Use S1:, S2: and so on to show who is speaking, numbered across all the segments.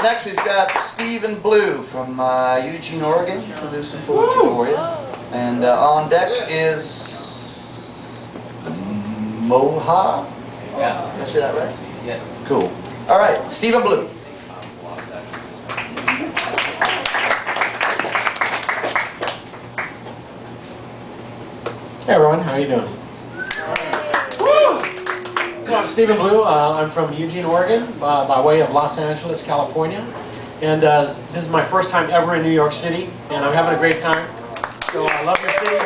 S1: next we've got Stephen Blue from Eugene, Oregon. We'll do some poetry for you. And on deck is Moha.
S2: Yeah.
S1: Did I say that right?
S2: Yes.
S1: Cool. All right, Stephen Blue.
S3: Hey everyone, how you doing? So I'm Stephen Blue. I'm from Eugene, Oregon, by way of Los Angeles, California. And this is my first time ever in New York City, and I'm having a great time. So I love the city.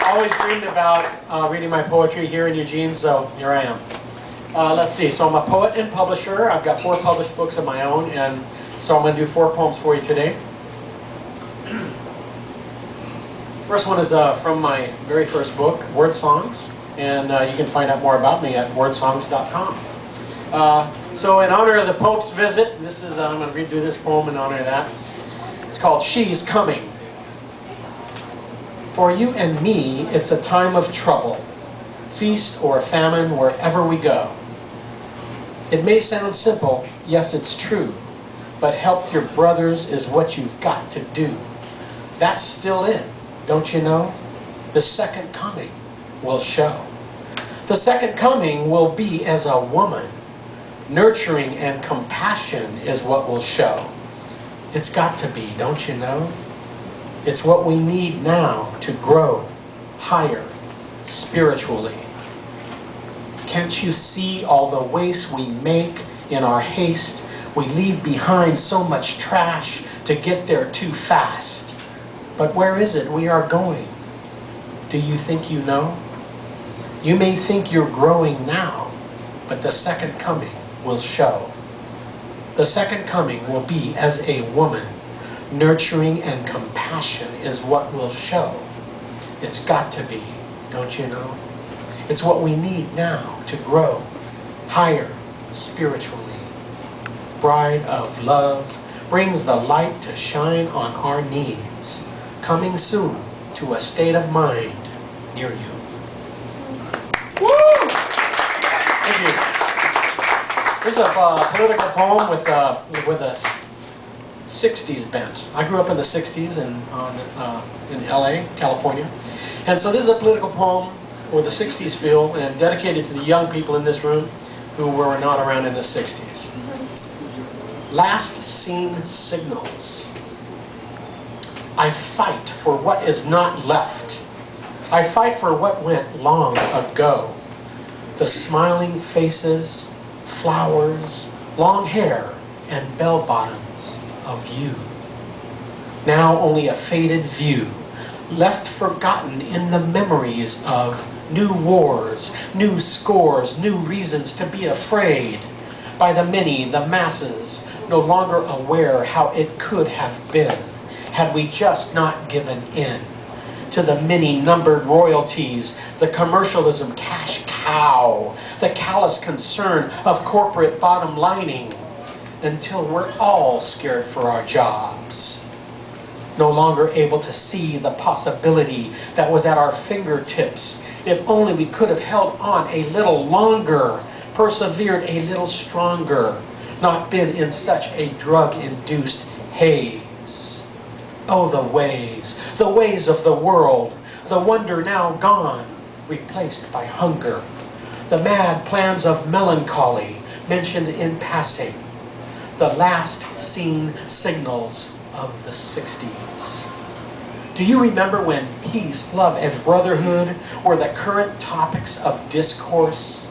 S3: Always dreamed about reading my poetry here in Eugene, so here I am. Let's see, so I'm a poet and publisher. I've got 4 published books of my own, and so I'm going to do 4 poems for you today. First one is from my very first book, Word Songs, and you can find out more about me at wordsongs.com. So in honor of the Pope's visit, I'm going to read through this poem in honor of that. It's called She's Coming. For you and me, it's a time of trouble, feast or famine wherever we go. It may sound simple, yes it's true, but help your brothers is what you've got to do. That's still it. Don't you know? The second coming will show. The second coming will be as a woman. Nurturing and compassion is what will show. It's got to be, don't you know? It's what we need now to grow higher spiritually. Can't you see all the waste we make in our haste? We leave behind so much trash to get there too fast. But where is it we are going? Do you think you know? You may think you're growing now, but the second coming will show. The second coming will be as a woman. Nurturing and compassion is what will show. It's got to be, don't you know? It's what we need now to grow higher spiritually. Bride of love brings the light to shine on our needs. Coming soon to a state of mind near you. Woo! Thank you. Here's a political poem with a 60s bent. I grew up in the 60s in LA, California. And so this is a political poem with a 60s feel and dedicated to the young people in this room who were not around in the 60s. Last seen signals. I fight for what is not left. I fight for what went long ago. The smiling faces, flowers, long hair, and bell-bottoms of you. Now only a faded view, left forgotten in the memories of new wars, new scores, new reasons to be afraid. By the many, the masses, no longer aware how it could have been, had we just not given in to the many numbered royalties, the commercialism cash cow, the callous concern of corporate bottom lining, until we're all scared for our jobs. No longer able to see the possibility that was at our fingertips. If only we could have held on a little longer, persevered a little stronger, not been in such a drug-induced haze. Oh, the ways of the world, the wonder now gone, replaced by hunger. The mad plans of melancholy, mentioned in passing. The last seen signals of the 60s. Do you remember when peace, love, and brotherhood were the current topics of discourse?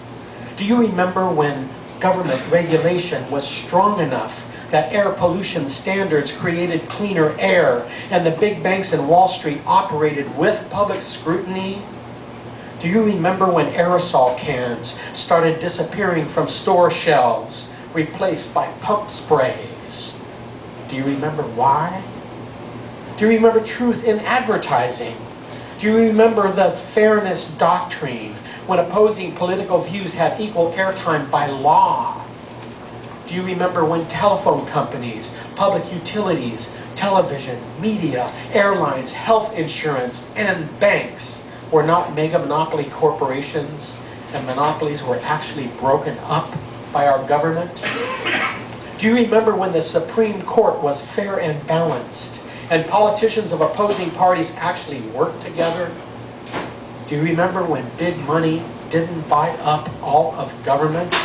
S3: Do you remember when government regulation was strong enough that air pollution standards created cleaner air and the big banks in Wall Street operated with public scrutiny? Do you remember when aerosol cans started disappearing from store shelves, replaced by pump sprays? Do you remember why? Do you remember truth in advertising? Do you remember the fairness doctrine when opposing political views had equal airtime by law? Do you remember when telephone companies, public utilities, television, media, airlines, health insurance, and banks were not mega monopoly corporations and monopolies were actually broken up by our government? Do you remember when the Supreme Court was fair and balanced, and politicians of opposing parties actually worked together? Do you remember when big money didn't buy up all of government?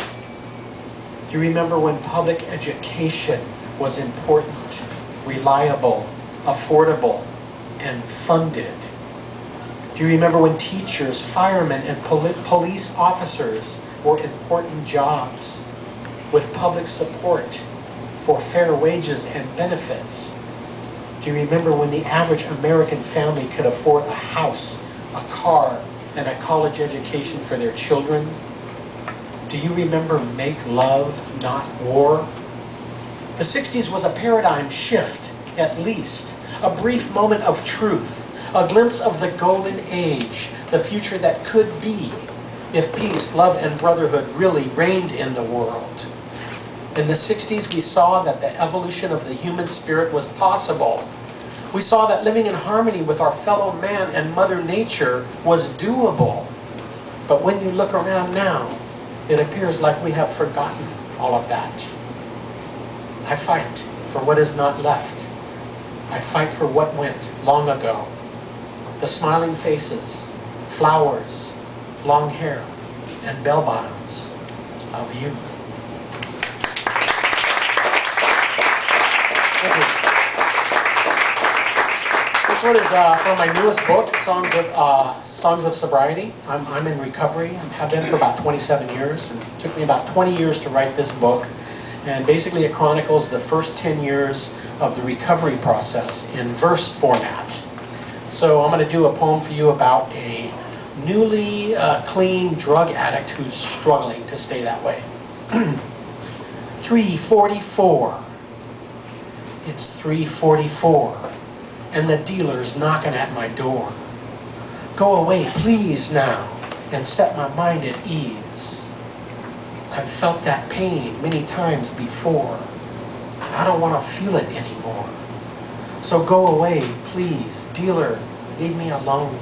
S3: Do you remember when public education was important, reliable, affordable, and funded? Do you remember when teachers, firemen, and police officers were important jobs with public support for fair wages and benefits? Do you remember when the average American family could afford a house, a car, and a college education for their children? Do you remember make love, not war? The 60s was a paradigm shift, at least. A brief moment of truth, a glimpse of the golden age, the future that could be if peace, love, and brotherhood really reigned in the world. In the 60s, we saw that the evolution of the human spirit was possible. We saw that living in harmony with our fellow man and Mother Nature was doable. But when you look around now, it appears like we have forgotten all of that. I fight for what is not left. I fight for what went long ago. The smiling faces, flowers, long hair, and bell bottoms of you. Thank you. This one is from my newest book, Songs of Sobriety. I'm in recovery. I have been for about 27 years. And it took me about 20 years to write this book. And basically it chronicles the first 10 years of the recovery process in verse format. So I'm going to do a poem for you about a newly clean drug addict who's struggling to stay that way. 3:44. It's 3:44. And the dealer's knocking at my door. Go away, please, now, and set my mind at ease. I've felt that pain many times before. I don't want to feel it anymore. So go away, please, dealer, leave me alone.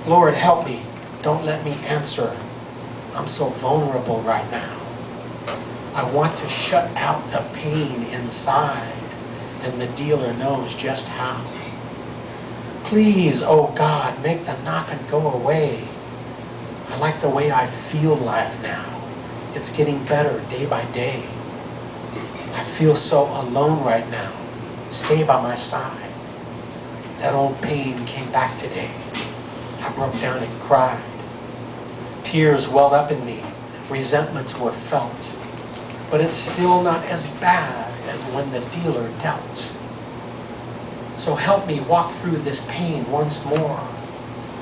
S3: Lord, help me, don't let me answer. I'm so vulnerable right now. I want to shut out the pain inside. And the dealer knows just how. Please, oh God, make the knocking go away. I like the way I feel life now. It's getting better day by day. I feel so alone right now. Stay by my side. That old pain came back today. I broke down and cried. Tears welled up in me. Resentments were felt. But it's still not as bad as when the dealer dealt. So help me walk through this pain once more,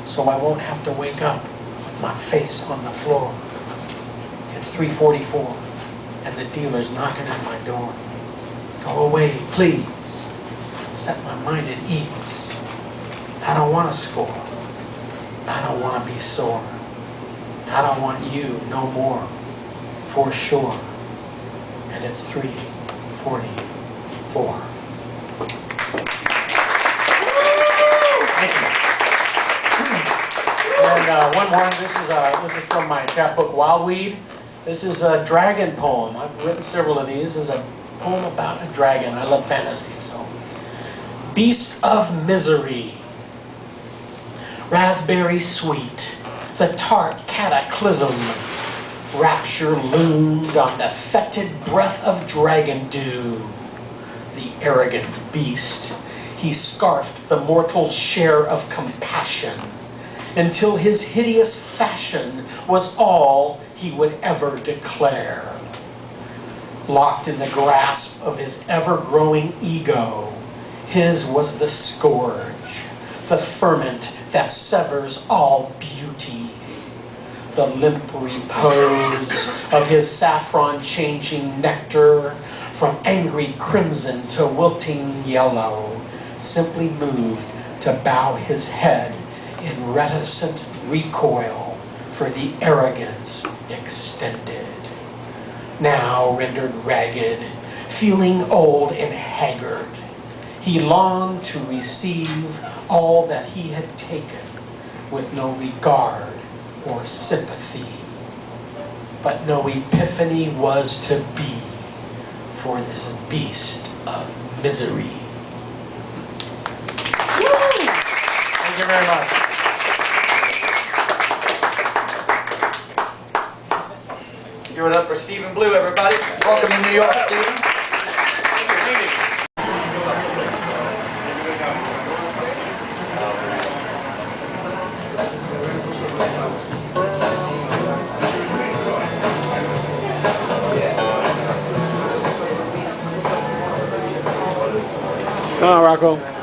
S3: so I won't have to wake up with my face on the floor. It's 3:44, and the dealer's knocking at my door. Go away, please. Set my mind at ease. I don't want to score. I don't want to be sore. I don't want you no more, for sure. And it's 3:44. Thank you. And one more. This is from my chapbook, Wildweed. This is a dragon poem. I've written several of these. This is a poem about a dragon. I love fantasy, so. Beast of Misery. Raspberry sweet, the tart cataclysm. Rapture loomed on the fetid breath of dragon dew. The arrogant beast, he scarfed the mortal's share of compassion until his hideous fashion was all he would ever declare. Locked in the grasp of his ever-growing ego, his was the scourge, the ferment that severs all beauty. The limp repose of his saffron-changing nectar, from angry crimson to wilting yellow, simply moved to bow his head in reticent recoil for the arrogance extended. Now rendered ragged, feeling old and haggard, he longed to receive all that he had taken with no regard or sympathy. But no epiphany was to be. for this beast of misery. Thank you very much.
S1: Give it up for Stephen Blue, everybody. Welcome to New York, Stephen.
S3: Come on, Rocco.